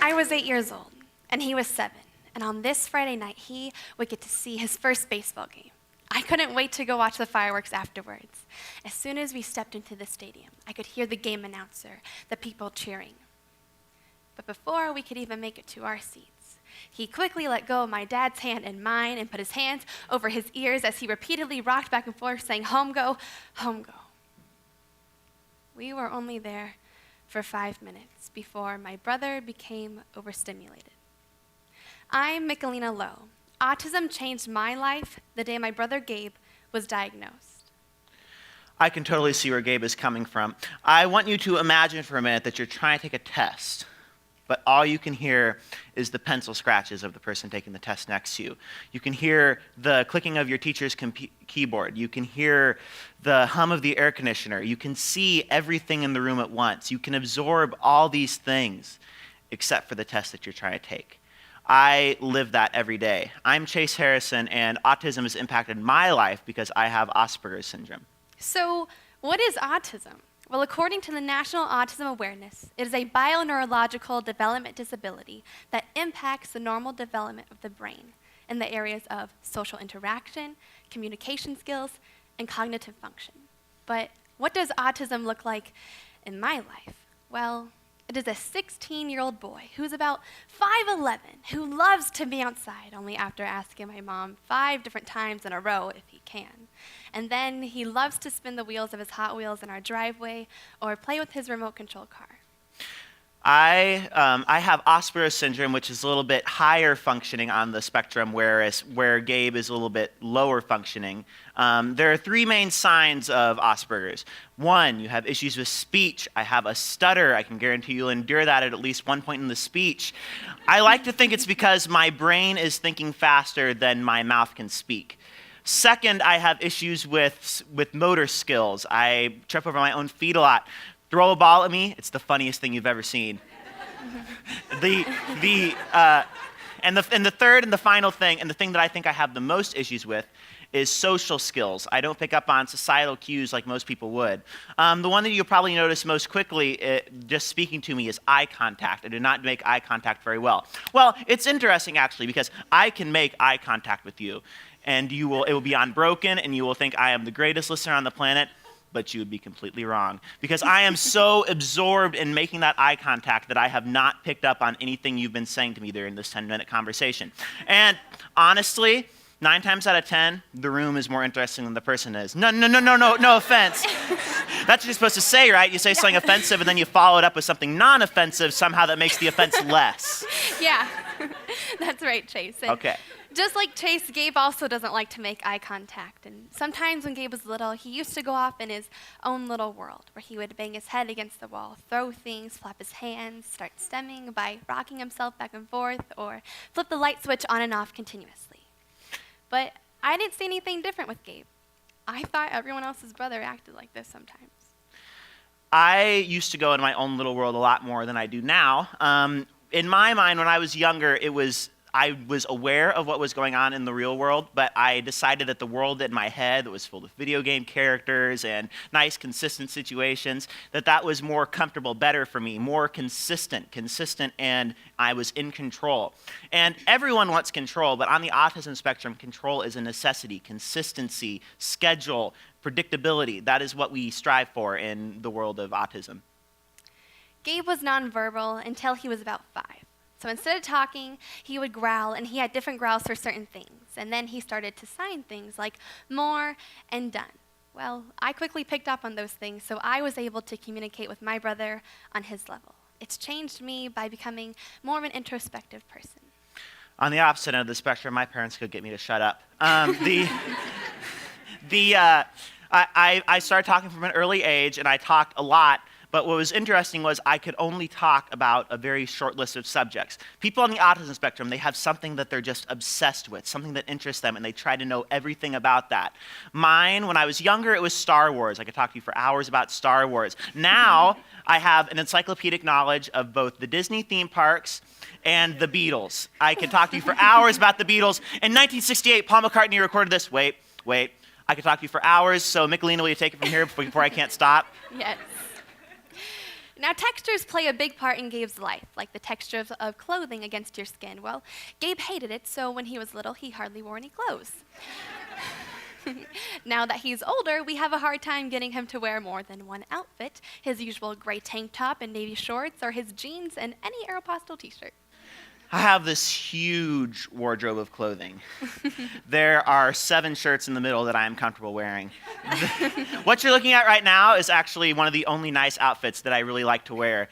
I was 8 years old, and he was 7, and on this Friday night, he would get to see his first baseball game. I couldn't wait to go watch the fireworks afterwards. As soon as we stepped into the stadium, I could hear the game announcer, the people cheering. But before we could even make it to our seats, he quickly let go of my dad's hand in mine and put his hands over his ears as he repeatedly rocked back and forth, saying, "Home go, home go." We were only there for 5 minutes before my brother became overstimulated. I'm Mikolina Lowe. Autism changed my life the day my brother Gabe was diagnosed. I can totally see where Gabe is coming from. I want you to imagine for a minute that you're trying to take a test, but all you can hear is the pencil scratches of the person taking the test next to you. You can hear the clicking of your teacher's keyboard. You can hear the hum of the air conditioner. You can see everything in the room at once. You can absorb all these things except for the test that you're trying to take. I live that every day. I'm Chase Harrison, and autism has impacted my life because I have Asperger's syndrome. So, what is autism? Well, according to the National Autism Awareness, it is a bioneurological development disability that impacts the normal development of the brain in the areas of social interaction, communication skills, and cognitive function. But what does autism look like in my life? Well, it is a 16-year-old boy who's about 5'11", who loves to be outside, only after asking my mom 5 different times in a row if he can. And then he loves to spin the wheels of his Hot Wheels in our driveway or play with his remote control car. I have Asperger's syndrome, which is a little bit higher functioning on the spectrum, whereas where Gabe is a little bit lower functioning. There are 3 main signs of Asperger's. 1, you have issues with speech. I have a stutter. I can guarantee you'll endure that at least one point in the speech. I like to think it's because my brain is thinking faster than my mouth can speak. 2nd, I have issues with motor skills. I trip over my own feet a lot. Throw a ball at me, it's the funniest thing you've ever seen. And the 3rd and the final thing, and the thing that I think I have the most issues with, is social skills. I don't pick up on societal cues like most people would. The one that you'll probably notice most quickly, just speaking to me, is eye contact. I do not make eye contact very well. Well, it's interesting actually, because I can make eye contact with you, and it will be unbroken, and you will think I am the greatest listener on the planet. But you would be completely wrong, because I am so absorbed in making that eye contact that I have not picked up on anything you've been saying to me during this 10-minute conversation. And honestly, 9 times out of 10, the room is more interesting than the person is. No offense. That's what you're supposed to say, right? You say something offensive, and then you follow it up with something non-offensive somehow that makes the offense less. Yeah, that's right, Chase. And okay. Just like Chase, Gabe also doesn't like to make eye contact. And sometimes when Gabe was little, he used to go off in his own little world where he would bang his head against the wall, throw things, flap his hands, start stemming by rocking himself back and forth, or flip the light switch on and off continuously. But I didn't see anything different with Gabe. I thought everyone else's brother acted like this sometimes. I used to go in my own little world a lot more than I do now. In my mind, when I was younger, I was aware of what was going on in the real world, but I decided that the world in my head that was full of video game characters and nice, consistent situations, that was more comfortable, better for me, more consistent, and I was in control. And everyone wants control, but on the autism spectrum, control is a necessity. Consistency, schedule, predictability, that is what we strive for in the world of autism. Gabe was nonverbal until he was about 5. So instead of talking, he would growl, and he had different growls for certain things. And then he started to sign things like more and done. Well, I quickly picked up on those things, so I was able to communicate with my brother on his level. It's changed me by becoming more of an introspective person. On the opposite end of the spectrum, my parents could get me to shut up. I started talking from an early age, and I talked a lot. But what was interesting was I could only talk about a very short list of subjects. People on the autism spectrum, they have something that they're just obsessed with, something that interests them, and they try to know everything about that. Mine, when I was younger, it was Star Wars. I could talk to you for hours about Star Wars. Now, I have an encyclopedic knowledge of both the Disney theme parks and the Beatles. I could talk to you for hours about the Beatles. In 1968, Paul McCartney recorded this. Wait. I could talk to you for hours, so Mikolina, will you take it from here before I can't stop? Yes. Now, textures play a big part in Gabe's life, like the texture of clothing against your skin. Well, Gabe hated it, so when he was little, he hardly wore any clothes. Now that he's older, we have a hard time getting him to wear more than one outfit, his usual gray tank top and navy shorts, or his jeans and any Aeropostale t-shirt. I have this huge wardrobe of clothing. There are 7 shirts in the middle that I am comfortable wearing. What you're looking at right now is actually one of the only nice outfits that I really like to wear.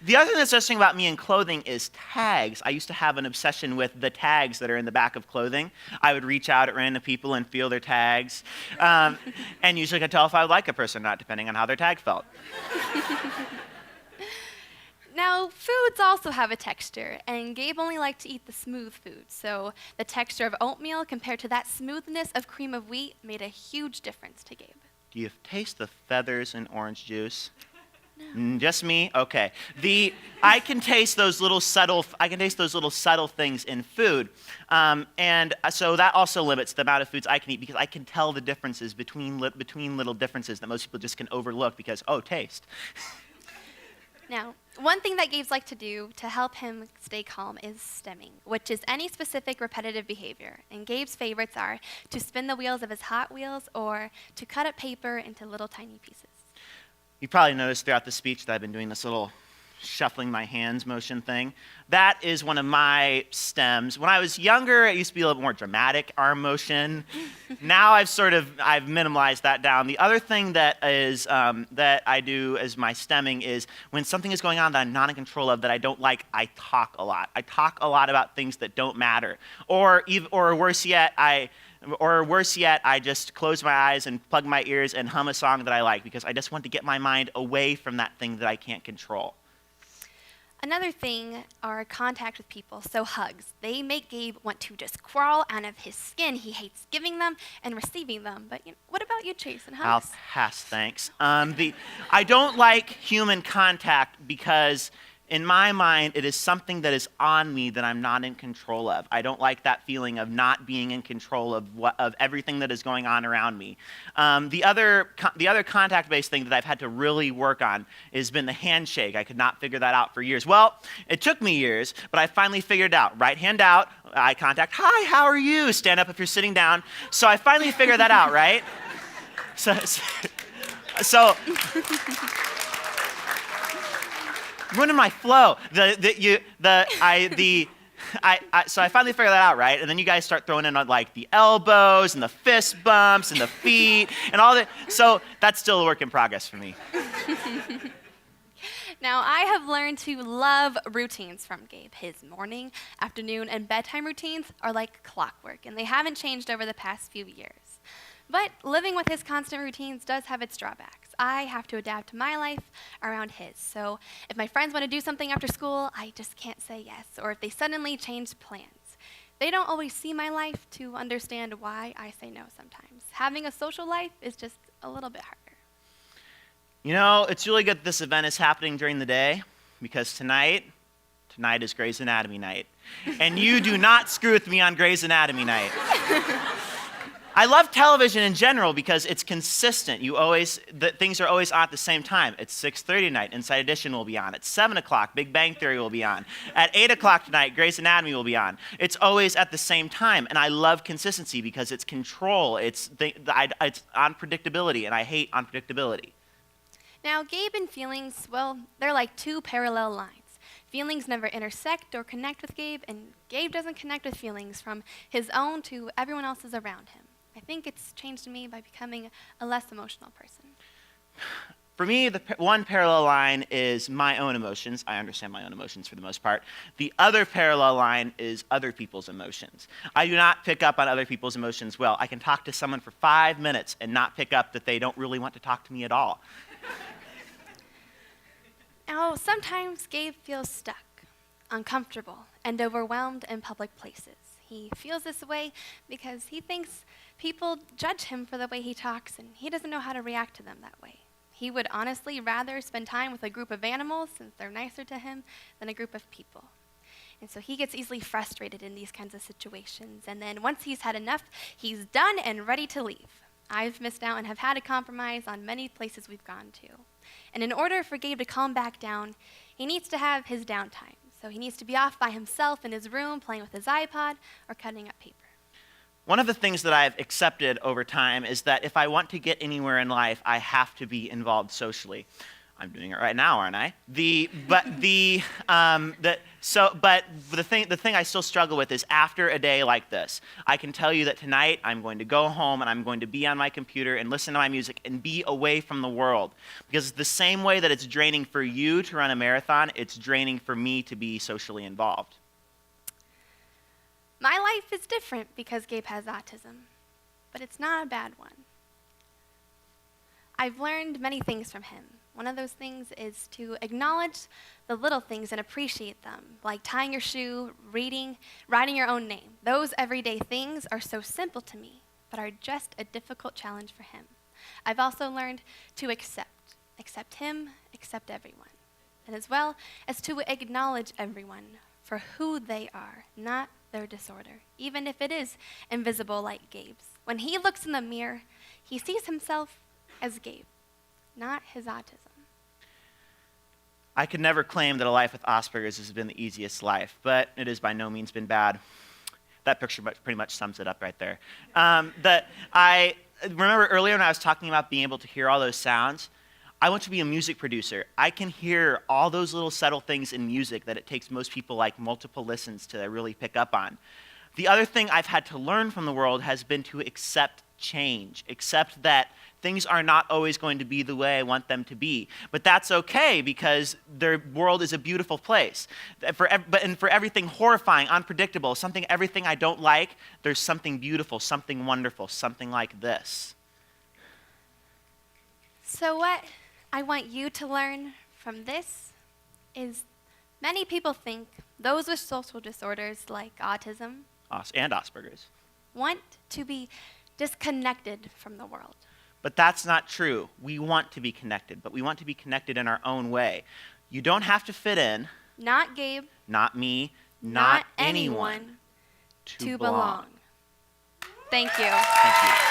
The other thing that's interesting about me in clothing is tags. I used to have an obsession with the tags that are in the back of clothing. I would reach out at random people and feel their tags, and usually could tell if I would like a person or not, depending on how their tag felt. Now, foods also have a texture, and Gabe only liked to eat the smooth foods, so the texture of oatmeal compared to that smoothness of cream of wheat made a huge difference to Gabe. Do you taste the feathers in orange juice? No. Just me? Okay. I can taste those little subtle things in food, and so that also limits the amount of foods I can eat because I can tell the differences between little differences that most people just can overlook because taste. Now, one thing that Gabe's like to do to help him stay calm is stemming, which is any specific repetitive behavior. And Gabe's favorites are to spin the wheels of his Hot Wheels or to cut up paper into little tiny pieces. You probably noticed throughout the speech that I've been doing this little shuffling my hands motion thing. That is one of my stems. When I was younger, it used to be a little more dramatic arm motion. Now I've minimalized that down. The other thing that is that I do as my stemming is when something is going on that I'm not in control of that I don't like, I talk a lot. I talk a lot about things that don't matter. Or worse yet, I just close my eyes and plug my ears and hum a song that I like because I just want to get my mind away from that thing that I can't control. Another thing are contact with people, so hugs. They make Gabe want to just crawl out of his skin. He hates giving them and receiving them. But what about you, Chase, and hugs? I'll pass, thanks. I don't like human contact because in my mind, it is something that is on me that I'm not in control of. I don't like that feeling of not being in control of everything that is going on around me. The other contact-based thing that I've had to really work on has been the handshake. I could not figure that out for years. Well, it took me years, but I finally figured it out. Right hand out, eye contact. Hi, how are you? Stand up if you're sitting down. So I finally figured that out, right? So ruining my flow. So I finally figured that out, right? And then you guys start throwing in like the elbows and the fist bumps and the feet and all that. So that's still a work in progress for me. Now, I have learned to love routines from Gabe. His morning, afternoon, and bedtime routines are like clockwork, and they haven't changed over the past few years. But living with his constant routines does have its drawbacks. I have to adapt my life around his. So if my friends want to do something after school, I just can't say yes. Or if they suddenly change plans. They don't always see my life to understand why I say no sometimes. Having a social life is just a little bit harder. You know, it's really good that this event is happening during the day because tonight is Grey's Anatomy night. And you do not screw with me on Grey's Anatomy night. I love television in general because it's consistent. Things are always on at the same time. It's 6:30 tonight, Inside Edition will be on. At 7 o'clock, Big Bang Theory will be on. At 8 o'clock tonight, Grey's Anatomy will be on. It's always at the same time, and I love consistency because it's control. It's unpredictability, and I hate unpredictability. Now, Gabe and feelings, well, they're like two parallel lines. Feelings never intersect or connect with Gabe, and Gabe doesn't connect with feelings from his own to everyone else's around him. I think it's changed me by becoming a less emotional person. For me, the one parallel line is my own emotions. I understand my own emotions for the most part. The other parallel line is other people's emotions. I do not pick up on other people's emotions well. I can talk to someone for 5 minutes and not pick up that they don't really want to talk to me at all. Now, sometimes Gabe feels stuck, uncomfortable, and overwhelmed in public places. He feels this way because he thinks people judge him for the way he talks, and he doesn't know how to react to them that way. He would honestly rather spend time with a group of animals, since they're nicer to him, than a group of people. And so he gets easily frustrated in these kinds of situations, and then once he's had enough, he's done and ready to leave. I've missed out and have had to compromise on many places we've gone to. And in order for Gabe to calm back down, he needs to have his downtime. So he needs to be off by himself in his room playing with his iPod or cutting up paper. One of the things that I've accepted over time is that if I want to get anywhere in life, I have to be involved socially. I'm doing it right now, aren't I? But the thing I still struggle with is after a day like this, I can tell you that tonight I'm going to go home and I'm going to be on my computer and listen to my music and be away from the world. Because the same way that it's draining for you to run a marathon, it's draining for me to be socially involved. My life is different because Gabe has autism, but it's not a bad one. I've learned many things from him. One of those things is to acknowledge the little things and appreciate them, like tying your shoe, reading, writing your own name. Those everyday things are so simple to me, but are just a difficult challenge for him. I've also learned to accept him, accept everyone, and as well as to acknowledge everyone for who they are, not their disorder, even if it is invisible like Gabe's. When he looks in the mirror, he sees himself as Gabe, not his autism. I could never claim that a life with Asperger's has been the easiest life, but it has by no means been bad. That picture pretty much sums it up right there. That I remember earlier when I was talking about being able to hear all those sounds, I want to be a music producer. I can hear all those little subtle things in music that it takes most people like multiple listens to really pick up on. The other thing I've had to learn from the world has been to accept change, accept that things are not always going to be the way I want them to be. But that's okay because their world is a beautiful place. For everything horrifying, unpredictable, everything I don't like, there's something beautiful, something wonderful, something like this. So what I want you to learn from this is many people think those with social disorders like autism And Asperger's. want to be disconnected from the world. But that's not true. We want to be connected, but we want to be connected in our own way. You don't have to fit in. Not Gabe. Not me. Not anyone. To belong. Thank you. Thank you.